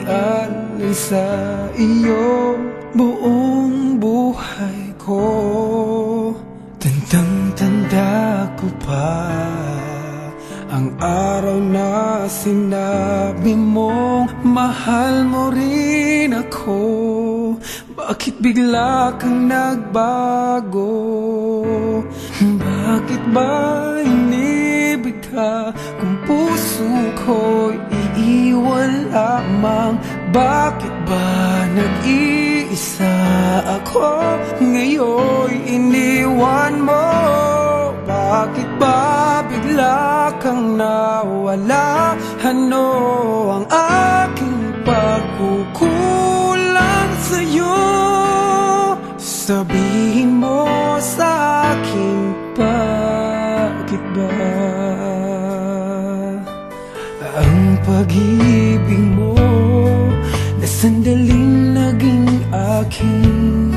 ialay sa iyo buong buhay ko. Tandang-tanda ko pa ang araw na sinabi mong mahal mo rin ako. Bakit bigla kang nagbago? Bakit ba inibig ka kung puso ko'y iiwan lamang? Bakit ba nag-iisa ako ngayon'y iniwan mo? Bakit ba bigla kang nawala? Ano ang aking pagkukulang sa'yo? Sabihin mo sa akin, bakit ba ang pag-ibig mo na sandaling naging akin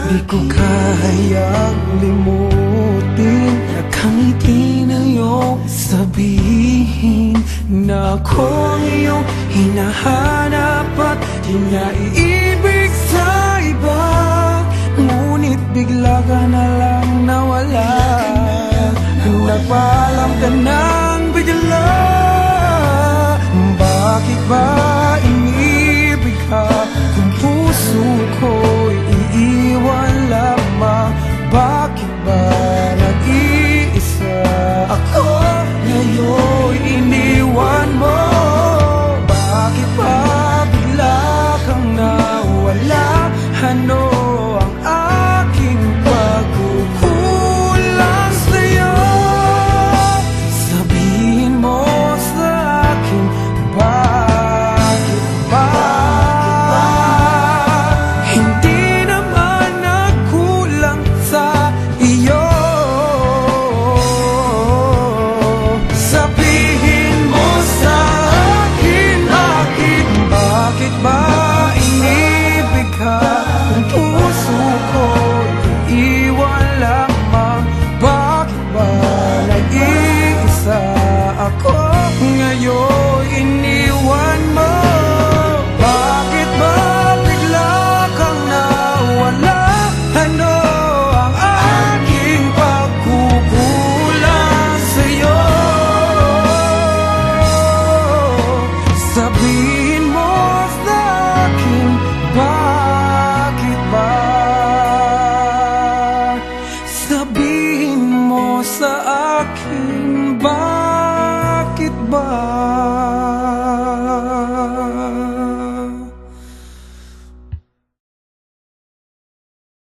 di ko kayang limutin? Nakangiti na iyong sabihin na ako ang iyong hinahanap at di na iibig sa iba. Ngunit bigla ka na lang nawala, nagpaalam ka nang bigla. Bakit ba